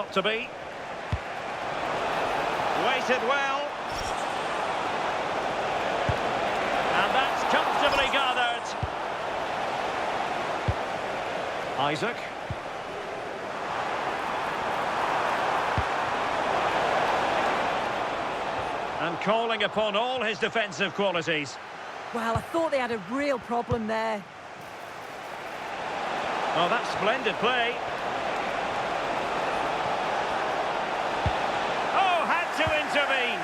not to be. Waited well. And that's comfortably gathered. Isaac. And calling upon all his defensive qualities. Well, I thought they had a real problem there. Oh, that's splendid play. Oh, had to intervene.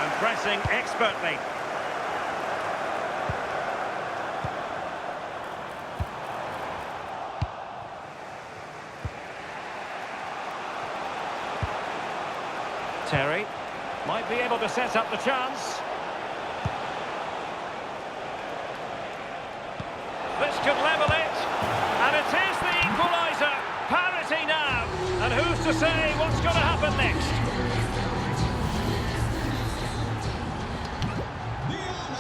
And pressing expertly. Terry might be able to set up the chance. This could level it, and it is the equaliser. Parity now, and who's to say what's going to happen next?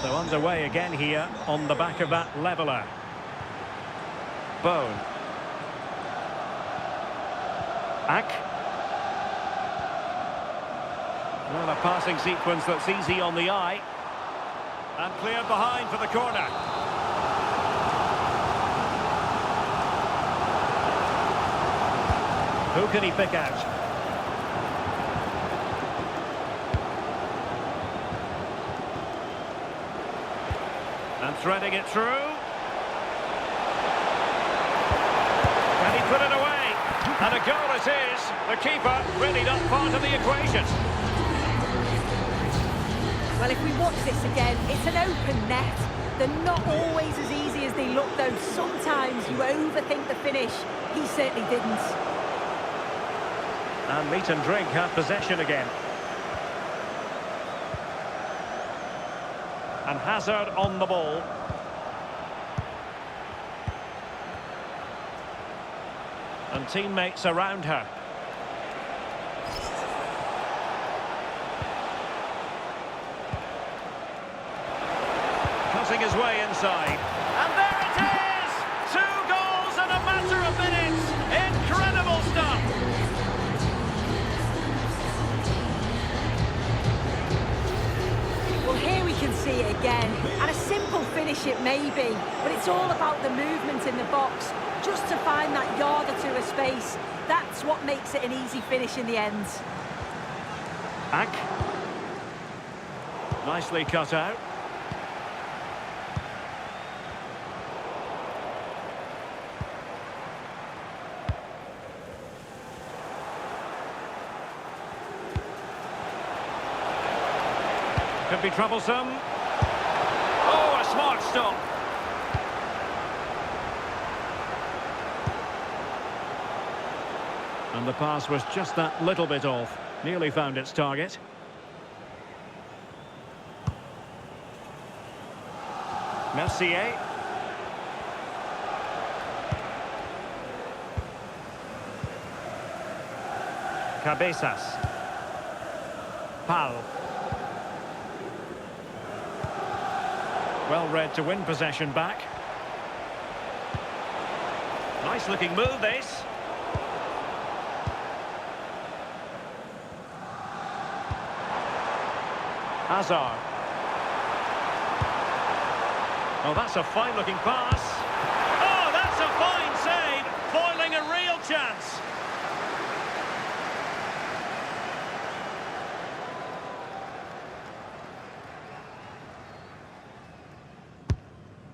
So underway again here on the back of that leveller. Bone. Ack. Well, a passing sequence that's easy on the eye. And cleared behind for the corner. Who can he pick out? And threading it through. Can he put it away? And a goal it is. The keeper really not part of the equation. Well, if we watch this again, it's an open net. They're not always as easy as they look, though. Sometimes you overthink the finish. He certainly didn't. And meat and drink have possession again. And Hazard on the ball. And teammates around her. Cutting his way inside. And there it is! 2 goals in a matter of minutes! Incredible stuff! Well, here we can see it again. And a simple finish it may be, but it's all about the movement in the box. Just to find that yard or two of space. That's what makes it an easy finish in the end. Ack. Nicely cut out. Could be troublesome. Oh, a smart stop. And the pass was just that little bit off. Nearly found its target. Mercier. Cabezas. Pal. Well read to win possession back. Nice looking move this. Hazard. Oh, that's a fine looking pass. Oh, that's a fine save, foiling a real chance.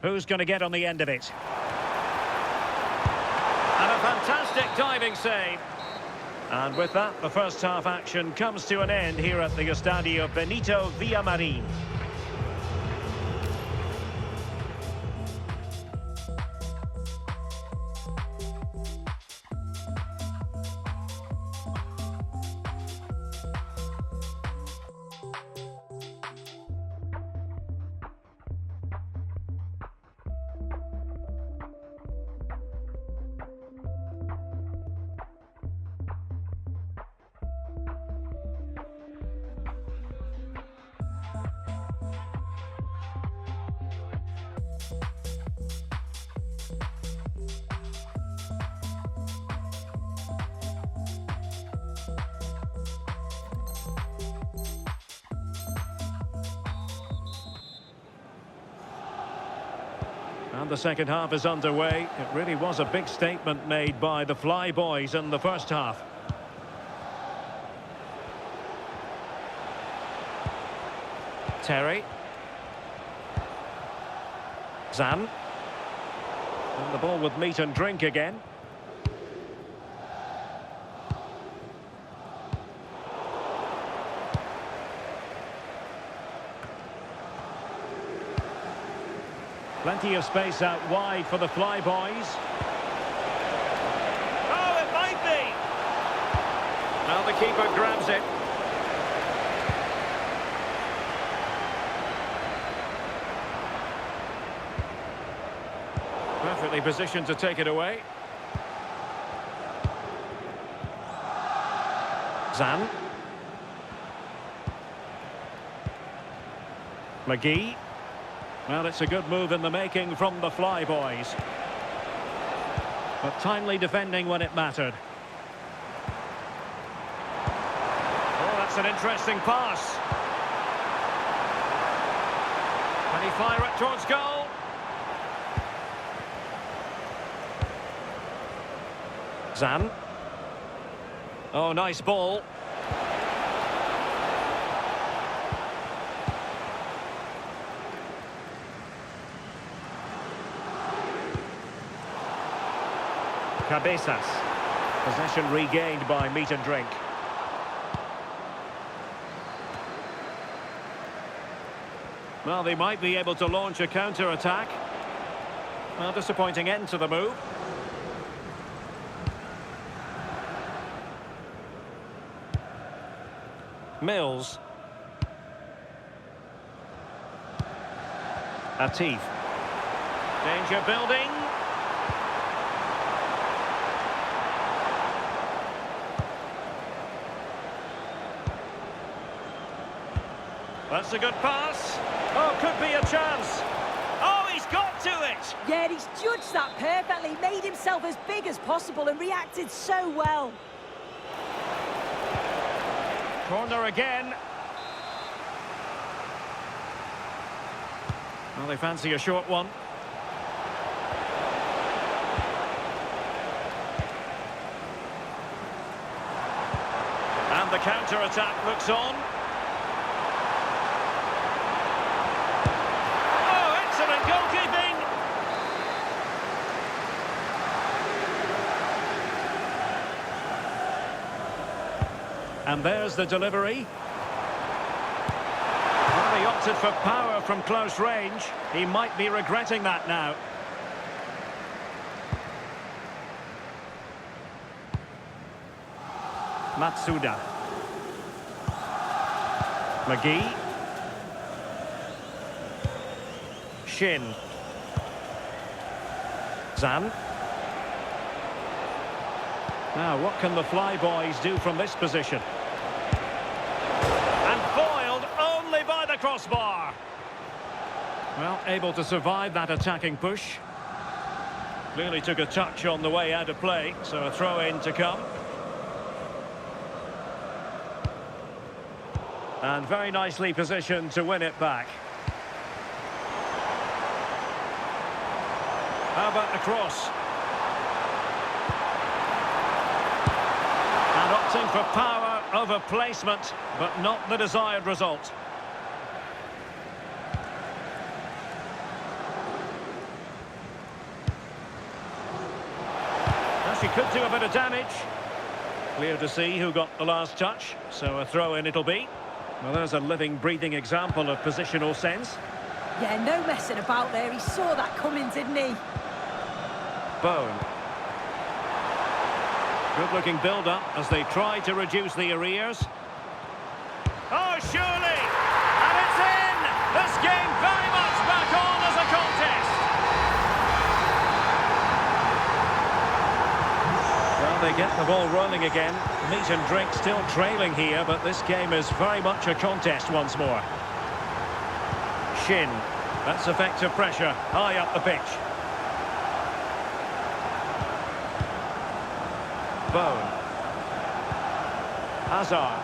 Who's going to get on the end of it? And a fantastic diving save. And with that, the first half action comes to an end here at the Estadio Benito Villamarín. And the second half is underway. It really was a big statement made by the Fly Boys in the first half. Terry. Zan. And the ball with meat and drink again. Plenty of space out wide for the Fly Boys. Oh, it might be! Now the keeper grabs it. Perfectly positioned to take it away. Zan. McGee. Well, it's a good move in the making from the Fly Boys. But timely defending when it mattered. Oh, that's an interesting pass. Can he fire it towards goal? Zan. Oh, nice ball. Cabezas. Possession regained by meat and drink. Well, they might be able to launch a counter-attack. Well, disappointing end to the move. Mills. Atif. Danger building. That's a good pass. Oh, could be a chance. Oh, he's got to it. Yeah, he's judged that perfectly, made himself as big as possible and reacted so well. Corner again. Well, they fancy a short one. And the counter-attack looks on. Goalkeeping! And there's the delivery. Well, he opted for power from close range. He might be regretting that now. Matsuda. McGee. Shin. Zan. Now, what can the Fly Boys do from this position? And foiled only by the crossbar. Well, able to survive that attacking push. Clearly took a touch on the way out of play, so a throw-in to come. And very nicely positioned to win it back. How about the cross? And opting for power over placement, but not the desired result. Well, she could do a bit of damage. Clear to see who got the last touch, so a throw-in it'll be. Well, there's a living, breathing example of positional sense. Yeah, no messing about there. He saw that coming, didn't he? Bone. Good-looking build-up as they try to reduce the arrears. Oh, surely! And it's in! This game very much back on as a contest! Well, they get the ball rolling again. Meat and drink still trailing here, but this game is very much a contest once more. Shin. That's effective pressure high up the pitch. Bone. Hazard.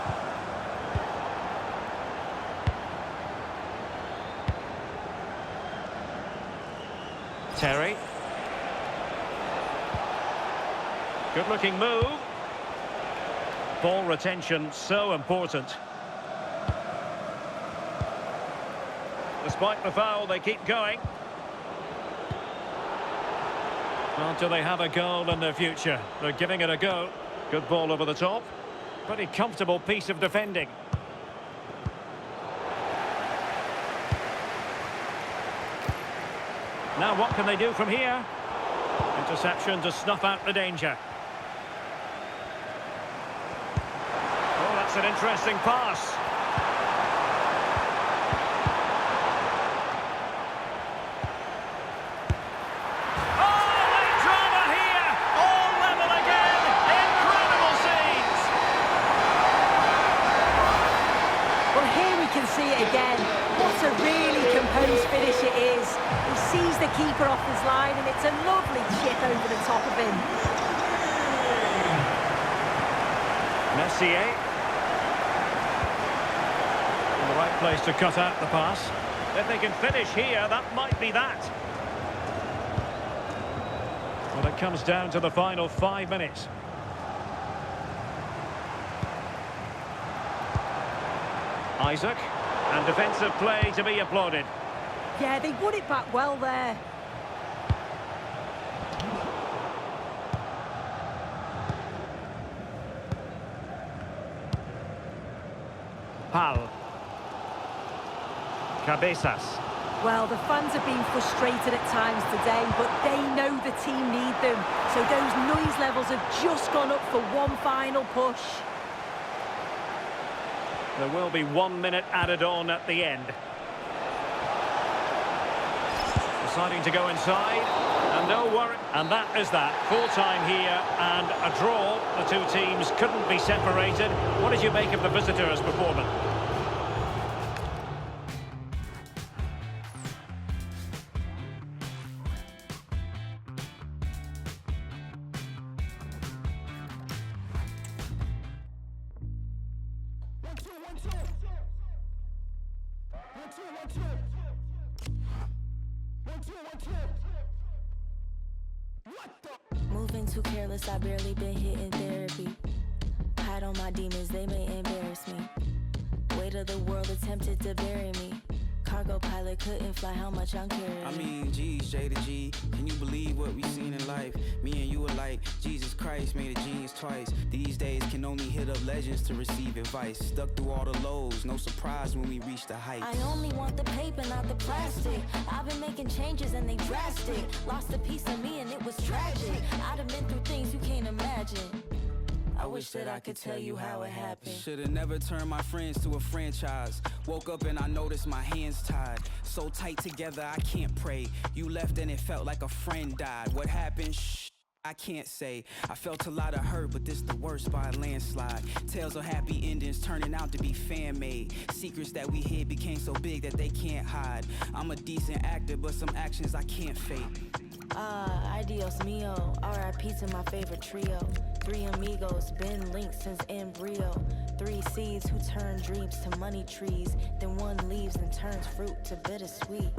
Terry. Good looking move. Ball retention so important. Despite the foul, they keep going. Well, do they have a goal in their future? They're giving it a go. Good ball over the top. Pretty comfortable piece of defending. Now what can they do from here? Interception to snuff out the danger. Oh, that's an interesting pass. See it again. What a really composed finish it is. He sees the keeper off his line and it's a lovely chip over the top of him. Messier. In the right place to cut out the pass. If they can finish here, that might be that. Well, it comes down to the final 5 minutes. Isaac. And defensive play to be applauded. Yeah, they won it back well there. Pal. Cabezas. Well, the fans have been frustrated at times today, but they know the team need them. So those noise levels have just gone up for one final push. There will be 1 minute added on at the end. Deciding to go inside, and no worry. And that is that. Full time here, and a draw. The two teams couldn't be separated. What did you make of the visitors' performance? Moving too careless, I barely been hitting therapy. Hide on my demons, they may embarrass me. Weight of the world attempted to bury me. Cargo pilot couldn't fly, how much I'm carrying. I mean, G's, J to G. Can you believe what we've seen in life? Me and you are like Jesus Christ made a genius twice. These days can only hit up legends to receive advice. Stuck through all the lows, no surprise when we reach the heights. I only want the paper, not the plastic. I've been making changes and they drastic. Lost a piece of me and it was tragic. I'd have been through things you can't imagine. I wish that I could tell you how it happened. Should've never turned my friends to a franchise. Woke up and I noticed my hands tied. So tight together I can't pray. You left and it felt like a friend died. What happened? Shh, I can't say. I felt a lot of hurt, but this the worst by a landslide. Tales of happy endings turning out to be fan-made. Secrets that we hid became so big that they can't hide. I'm a decent actor, but some actions I can't fake. Adios mio, R.I.P. to my favorite trio. 3 amigos, been linked since embryo. 3 seeds who turn dreams to money trees. Then 1 leaves and turns fruit to bittersweet.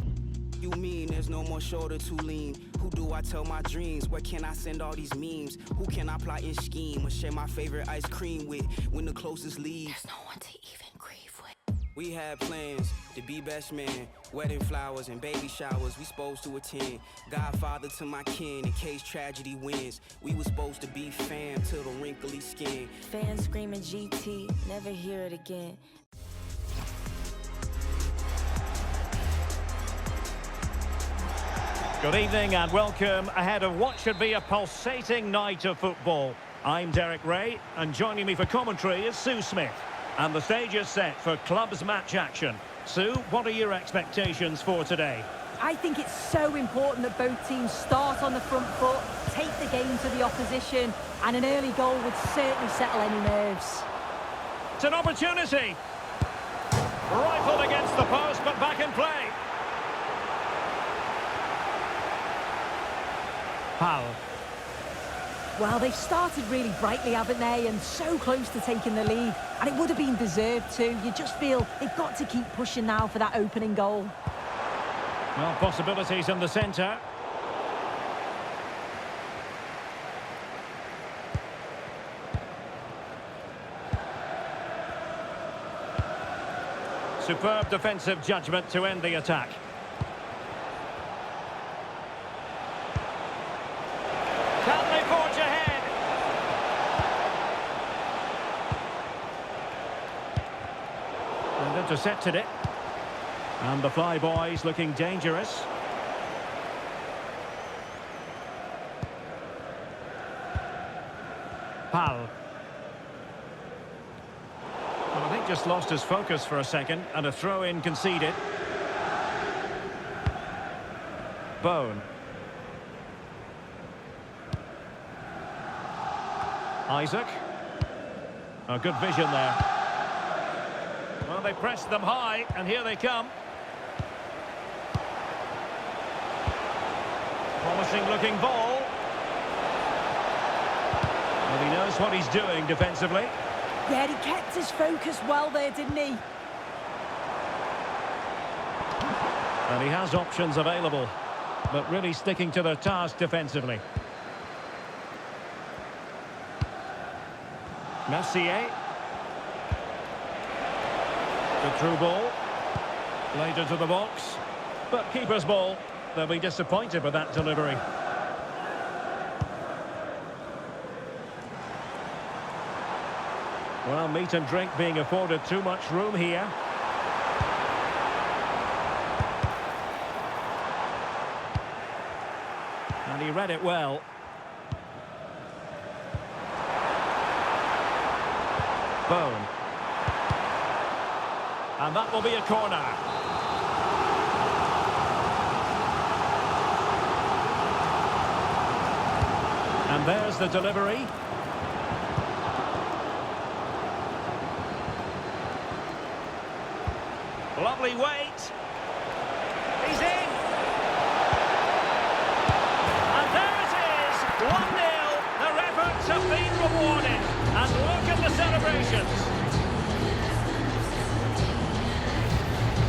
You mean there's no more shoulder to lean? Who do I tell my dreams? Where can I send all these memes? Who can I plot and scheme or share my favorite ice cream with when the closest leaves? There's no one to even grieve with. We had plans to be best man, wedding flowers and baby showers we supposed to attend. Godfather to my kin in case tragedy wins. We were supposed to be fam till the wrinkly skin. Fans screaming GT, never hear it again. Good evening and welcome ahead of what should be a pulsating night of football. I'm Derek Ray, and joining me for commentary is Sue Smith. And the stage is set for clubs match action. Sue, what are your expectations for today? I think it's so important that both teams start on the front foot, take the game to the opposition, and an early goal would certainly settle any nerves. It's an opportunity. Rifled against the post, but back in play. Pal. Well, they've started really brightly, haven't they? And so close to taking the lead. And it would have been deserved too. You just feel they've got to keep pushing now for that opening goal. Well, possibilities in the centre. Superb defensive judgment to end the attack. Can they forge ahead? And intercepted it. And the Flyboys looking dangerous. Pal. Well, I think just lost his focus for a second, and a throw-in conceded. Bone. Isaac. Oh, good vision there. Well, they pressed them high, and here they come. Promising looking ball. Well, he knows what he's doing defensively. Yeah, he kept his focus well there, didn't he? And he has options available, but really sticking to their task defensively. Mercier. The through ball. Laid into the box. But keeper's ball. They'll be disappointed with that delivery. Well, meat and drink being afforded too much room here. And he read it well. Bone. And that will be a corner. And there's the delivery. Lovely weight. He's in. And there it is. 1-0. Their efforts have been rewarded. And look at the celebrations.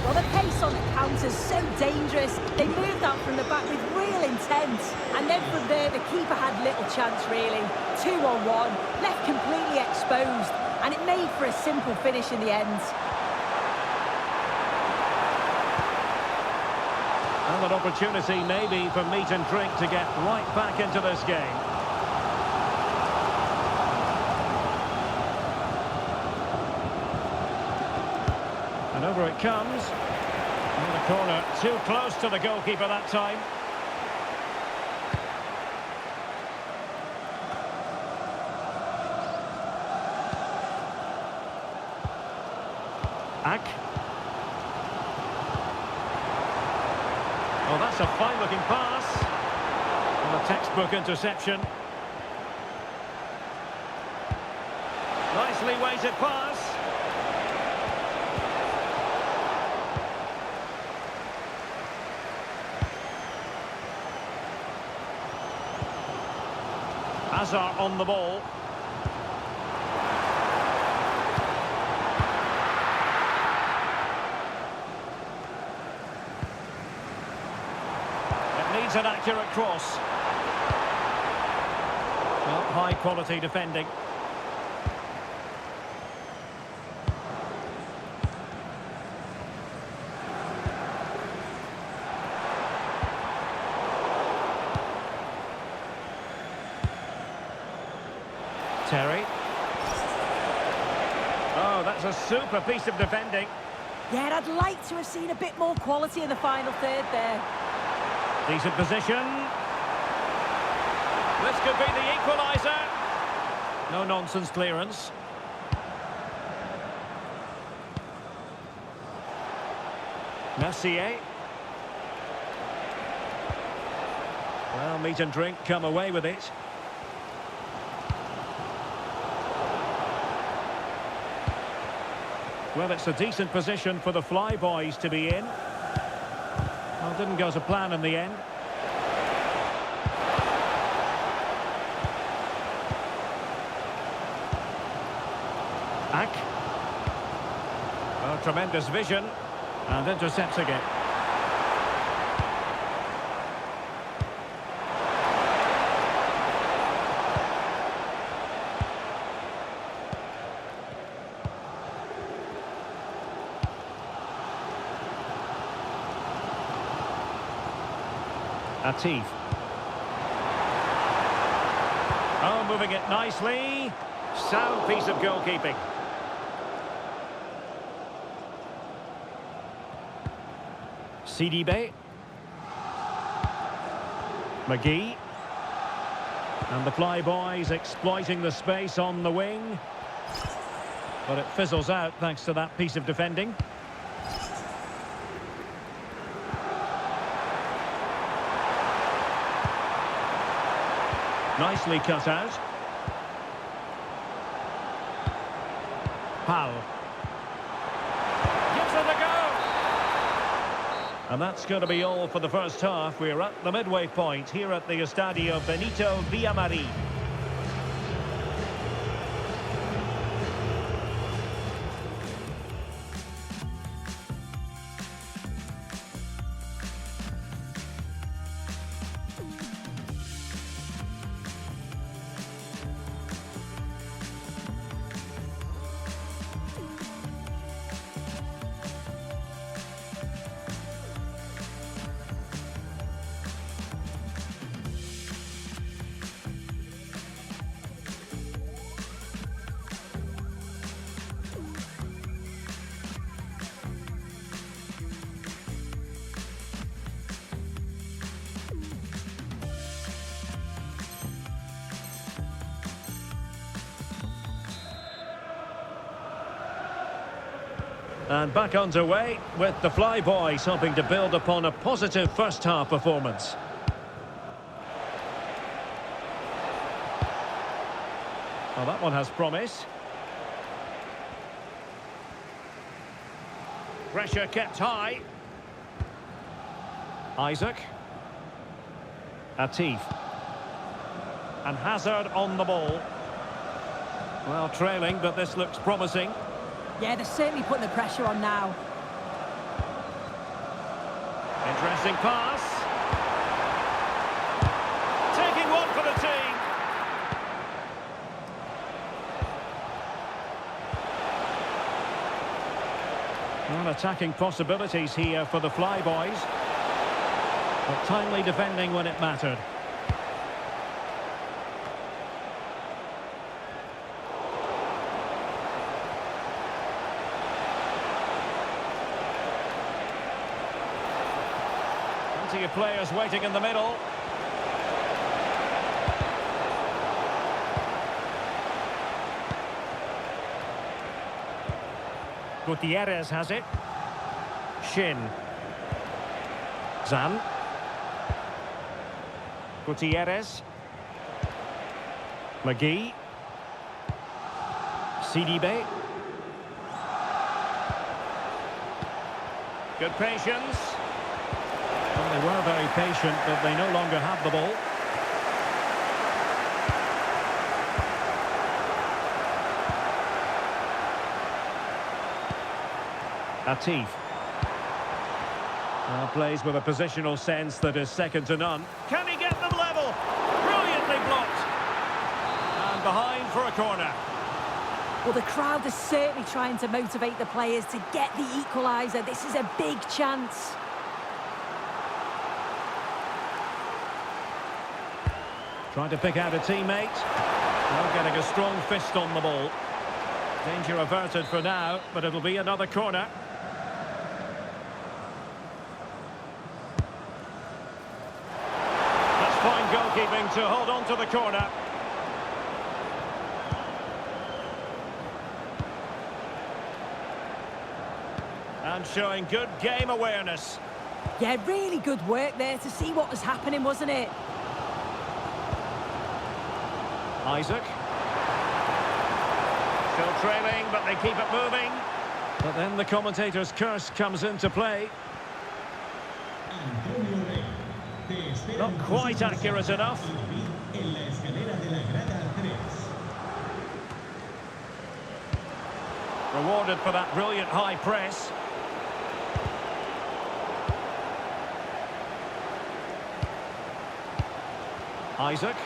Well, the pace on the counter's so dangerous. They moved out from the back with real intent. And then from there, the keeper had little chance, really. 2-on-1, left completely exposed. And it made for a simple finish in the end. And an opportunity maybe for meat and drink to get right back into this game. And over it comes. In the corner, too close to the goalkeeper that time. Ack. Oh, that's a fine-looking pass. And a textbook interception. Nicely weighted pass. Hazard on the ball. Needs an accurate cross. Well, high quality defending. Terry. Oh, that's a super piece of defending. Yeah, I'd like to have seen a bit more quality in the final third there. Decent position. This could be the equaliser. No nonsense clearance. Mercier. Well, meat and drink come away with it. Well, it's a decent position for the Flyboys to be in. Well, didn't go to plan in the end. Ack. Oh, tremendous vision. And intercepts again. Atif. Oh, moving it nicely. Sound piece of goalkeeping. Sidibe. McGee. And the Flyboys exploiting the space on the wing. But it fizzles out thanks to that piece of defending. Nicely cut out. Pal. Gives it a go. And that's going to be all for the first half. We're at the midway point here at the Estadio Benito Villamarín. And back underway with the Flyboys hoping to build upon a positive first half performance. Well, that one has promise. Pressure kept high. Isaac. Atif. And Hazard on the ball. Well, trailing, but this looks promising. Yeah, they're certainly putting the pressure on now. Interesting pass. Taking one for the team. Well, attacking possibilities here for the Flyboys. But timely defending when it mattered. Plenty of players waiting in the middle. Gutierrez has it. Shin. Zan. Gutierrez. McGee. Sidibe. Good patience. Well, they were very patient, but they no longer have the ball. Atif. Plays with a positional sense that is second to none. Can he get them level? Brilliantly blocked. And behind for a corner. Well, the crowd is certainly trying to motivate the players to get the equaliser. This is a big chance. Trying to pick out a teammate. Well, getting a strong fist on the ball. Danger averted for now, but it'll be another corner. That's fine goalkeeping to hold on to the corner. And showing good game awareness. Yeah, really good work there to see what was happening, wasn't it? Isaac. Still trailing, but they keep it moving. But then the commentator's curse comes into play. Not quite accurate enough. Rewarded for that brilliant high press. Isaac.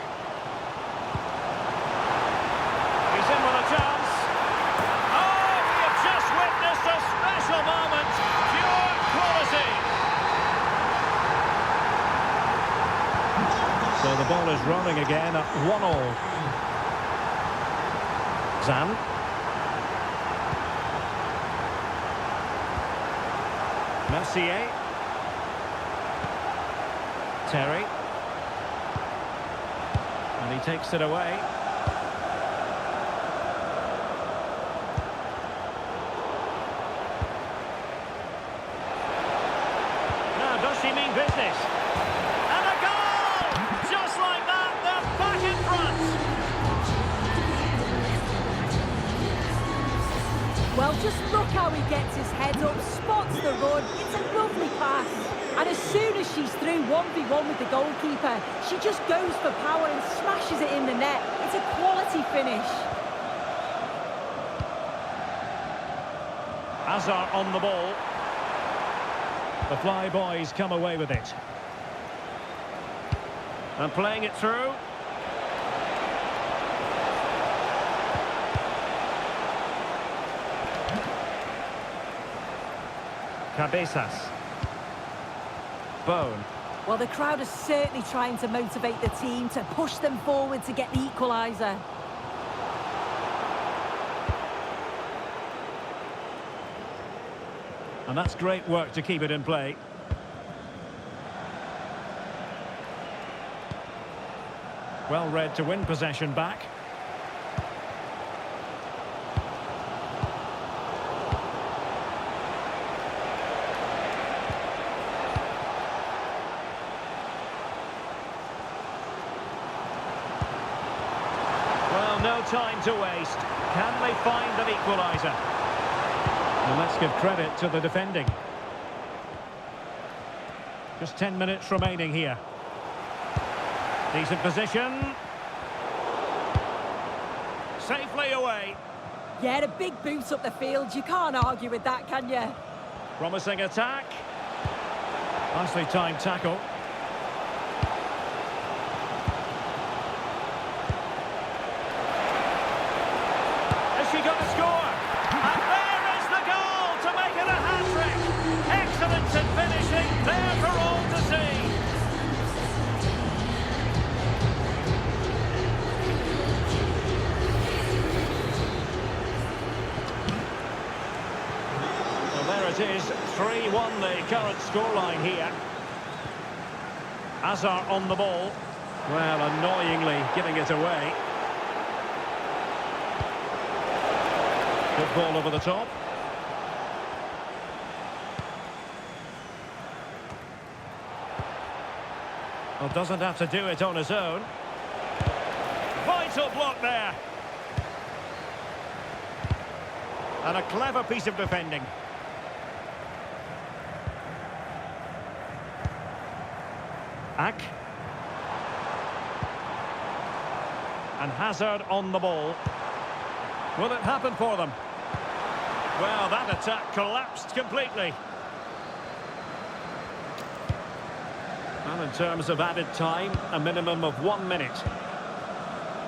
He's in with a chance. Oh, we have just witnessed a special moment. Pure quality. ball is running again at 1-1. Zan. Mercier. Terry. And he takes it away. Now, does she mean business? And a goal! Just like that, they're back in front. Well, just look how he gets his head up, spots the run. It's a lovely pass. And as soon as she's through 1v1 with the goalkeeper, she just goes for power and smashes it in the net. It's a quality finish. Hazard on the ball. The Fly Boys come away with it. And playing it through. Cabezas. Bone. Well, the crowd is certainly trying to motivate the team to push them forward to get the equaliser. And that's great work to keep it in play. Well read to win possession back. Well, no time to waste. Can they find an equaliser? And let's give credit to the defending. Just 10 minutes remaining here. Decent position. Safely away. Yeah, a big boot up the field. You can't argue with that, can you? Promising attack. Nicely timed tackle. Has she got a score? And there is the goal to make it a hat-trick. Excellence in finishing, there for all to see. Well, there it is, 3-1 the current scoreline here. Hazard on the ball. Well, annoyingly giving it away. Good ball over the top. Well, doesn't have to do it on his own. Vital block there. And a clever piece of defending. Ack. And Hazard on the ball. Will it happen for them? Well, that attack collapsed completely. And in terms of added time, a minimum of 1 minute.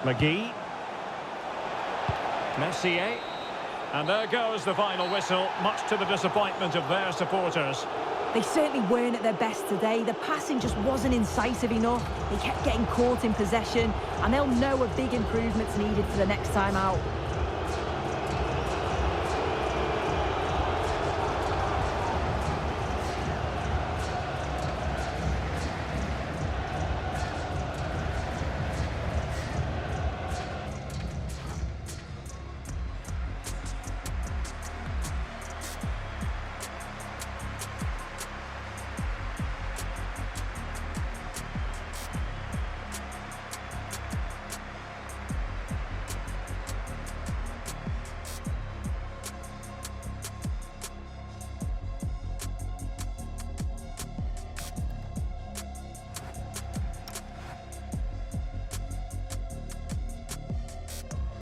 McGee. Mercier. And there goes the final whistle, much to the disappointment of their supporters. They certainly weren't at their best today. The passing just wasn't incisive enough. They kept getting caught in possession, and they'll know a big improvement's needed for the next time out.